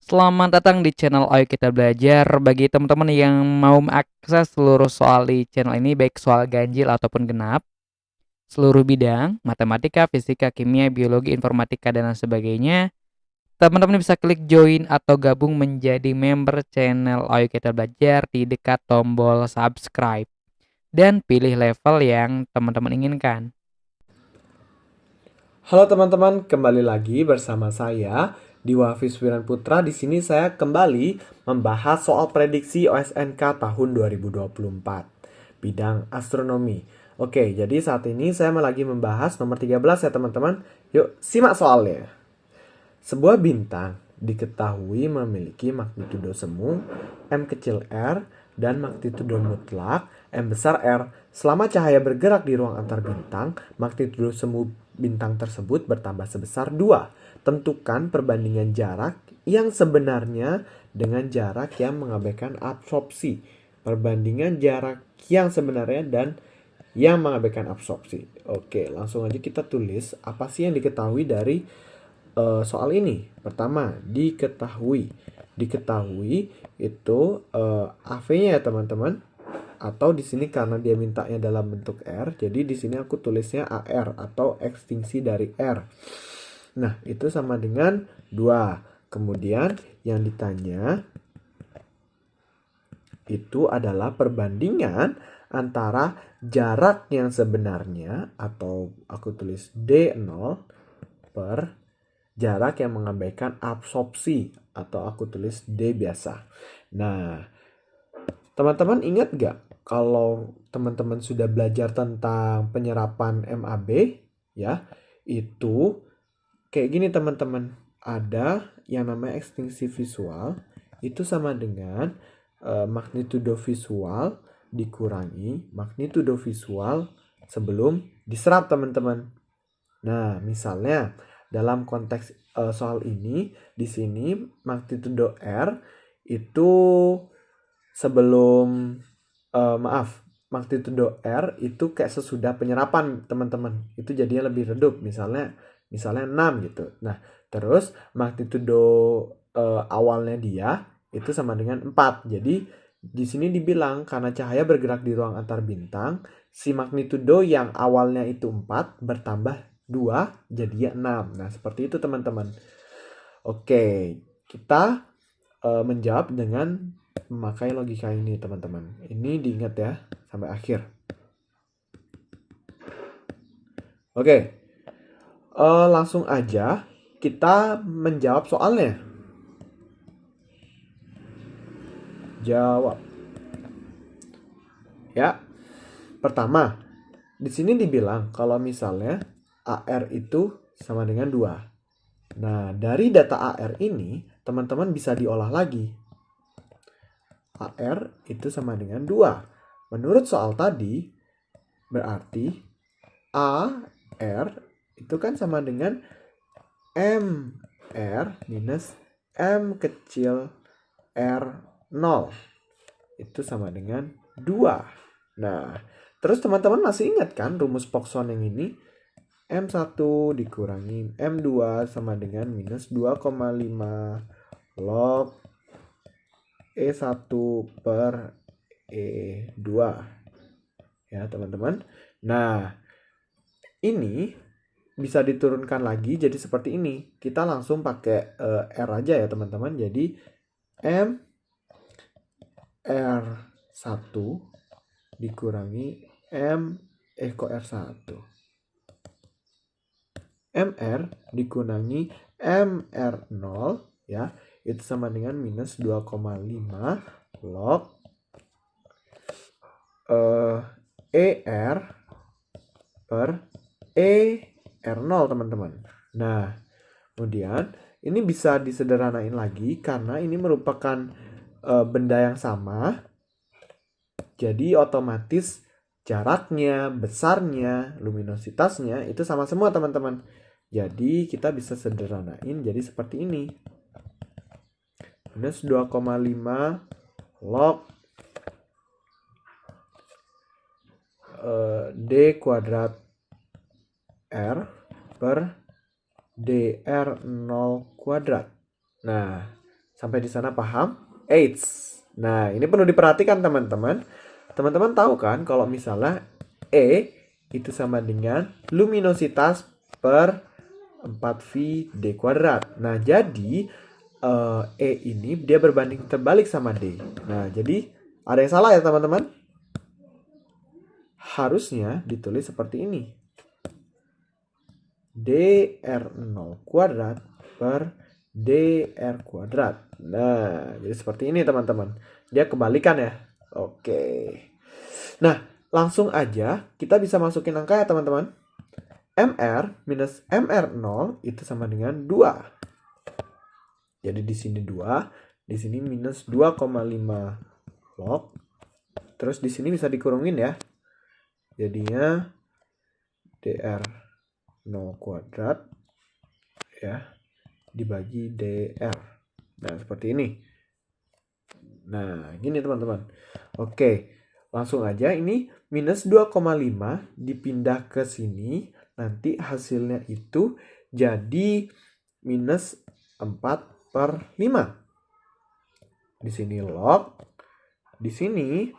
Selamat datang di channel Ayo Kita Belajar. Bagi teman-teman yang mau mengakses seluruh soal di channel ini, baik soal ganjil ataupun genap, seluruh bidang, matematika, fisika, kimia, biologi, informatika, dan lain sebagainya, teman-teman bisa klik join atau gabung menjadi member channel Ayo Kita Belajar di dekat tombol subscribe. Dan pilih level yang teman-teman inginkan. Halo teman-teman, kembali lagi bersama saya Diwa Fiswiran Putra. Di sini saya kembali membahas soal prediksi OSNK tahun 2024 bidang astronomi. Oke, jadi saat ini saya lagi membahas nomor 13 ya teman-teman. Yuk, simak soalnya. Sebuah bintang diketahui memiliki magnitudo semu M kecil r dan magnitudo mutlak M besar R. Selama cahaya bergerak di ruang antar bintang, magnitudo semu bintang tersebut bertambah sebesar 2. Tentukan perbandingan jarak yang sebenarnya dengan jarak yang mengabaikan absorpsi. Perbandingan jarak yang sebenarnya dan yang mengabaikan absorpsi. Oke, langsung aja kita tulis apa sih yang diketahui dari soal ini. Pertama, diketahui. Diketahui itu AV-nya ya teman-teman. Atau di sini karena dia mintanya dalam bentuk R, jadi di sini aku tulisnya AR atau ekstinsi dari R. Nah, itu sama dengan 2. Kemudian yang ditanya itu adalah perbandingan antara jarak yang sebenarnya atau aku tulis D0 per jarak yang mengabaikan absorpsi atau aku tulis D biasa. Nah, teman-teman ingat gak kalau teman-teman sudah belajar tentang penyerapan MAB ya, itu kayak gini teman-teman. Ada yang namanya ekstinsi visual, itu sama dengan magnitudo visual dikurangi magnitudo visual sebelum diserap teman-teman. Nah, misalnya dalam konteks soal ini, di sini magnitudo R itu sebelum magnitudo R itu kayak sesudah penyerapan teman-teman. Itu jadinya lebih redup, misalnya 6 gitu. Nah, terus magnitudo awalnya dia itu sama dengan 4. Jadi di sini dibilang karena cahaya bergerak di ruang antar bintang, si magnitudo yang awalnya itu 4 bertambah 2 jadinya 6. Nah, seperti itu teman-teman. Oke, kita menjawab dengan memakai logika ini teman-teman. Ini diingat ya sampai akhir. Oke, langsung aja kita menjawab soalnya. Jawab. Ya, pertama, di sini dibilang kalau misalnya AR itu sama dengan 2. Nah, dari data AR ini, teman-teman bisa diolah lagi. AR itu sama dengan 2. Menurut soal tadi, berarti AR itu kan sama dengan MR minus M kecil R0. Itu sama dengan 2. Nah, terus teman-teman masih ingat kan rumus Poisson yang ini? M1 dikurangi M2 sama dengan minus 2,5 log E1 per E2. Ya, teman-teman. Nah, ini bisa diturunkan lagi jadi seperti ini. Kita langsung pakai R aja ya, teman-teman. Jadi M R1 dikurangi kok R1. MR dikurangi MR0 ya, itu sama dengan minus 2,5 log ER per ER0 teman-teman. Nah, kemudian ini bisa disederhanain lagi karena ini merupakan benda yang sama. Jadi otomatis jaraknya, besarnya, luminositasnya itu sama semua teman-teman. Jadi kita bisa sederhanain jadi seperti ini. Minus 2,5 log D kuadrat R per DR0 kuadrat. Nah, Sampai di sana paham? Eits. Nah, ini perlu diperhatikan teman-teman. Teman-teman tahu kan kalau misalnya E itu sama dengan luminositas per 4V D kuadrat. Nah, jadi E ini dia berbanding terbalik sama D. Nah, jadi ada yang salah ya teman-teman? Harusnya ditulis seperti ini. DR0 kuadrat per DR kuadrat. Nah, jadi seperti ini teman-teman. Dia kebalikan ya. Oke. Nah, langsung aja kita bisa masukin angka ya teman-teman. MR minus MR0 itu sama dengan 2. Jadi di sini 2, di sini minus 2,5 log. Terus di sini bisa dikurungin ya. Jadinya DR0 kuadrat ya dibagi DR. Nah, seperti ini. Nah, gini teman-teman. Oke, langsung aja ini minus 2,5 dipindah ke sini. Nanti hasilnya itu jadi minus 4/5. Di sini log. Di sini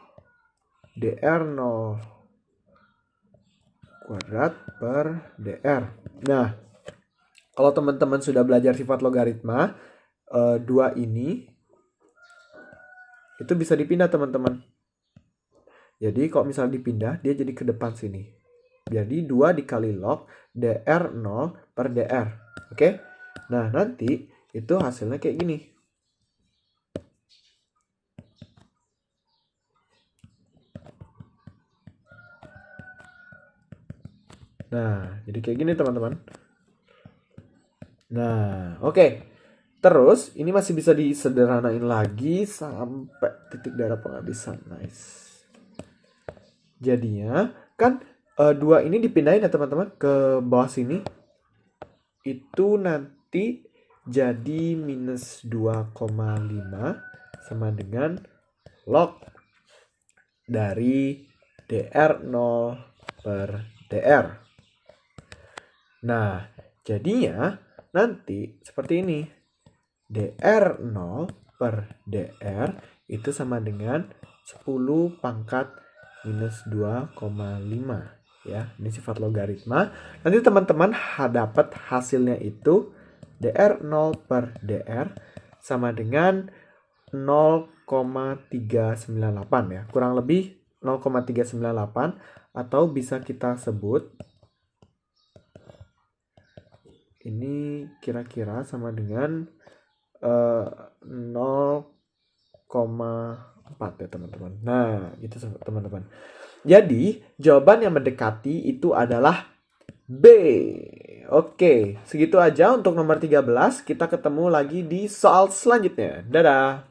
DR0 kuadrat per DR. Nah, kalau teman-teman sudah belajar sifat logaritma, 2 ini itu bisa dipindah teman-teman. Jadi kalau misalnya dipindah, dia jadi ke depan sini. Jadi 2 dikali log DR0 per DR. Oke? Nah, nanti itu hasilnya kayak gini. Nah, jadi kayak gini teman-teman. Nah, oke. Terus, ini masih bisa disederhanain lagi sampai titik darah penghabisan. Nice. Jadinya, kan 2 ini dipindahin ya teman-teman ke bawah sini. Itu nanti jadi minus 2,5 sama dengan log dari DR0 per DR. Nah, jadinya nanti seperti ini. DR0 per DR itu sama dengan 10 pangkat minus 2,5 ya. Ini sifat logaritma. Nanti teman-teman dapat hasilnya itu DR0 per DR sama dengan 0,398 ya. Kurang lebih 0,398 atau bisa kita sebut ini kira-kira sama dengan 0,4 ya teman-teman. Nah, itu teman-teman. Jadi, jawaban yang mendekati itu adalah B. Oke, segitu aja untuk nomor 13. Kita ketemu lagi di soal selanjutnya. Dadah.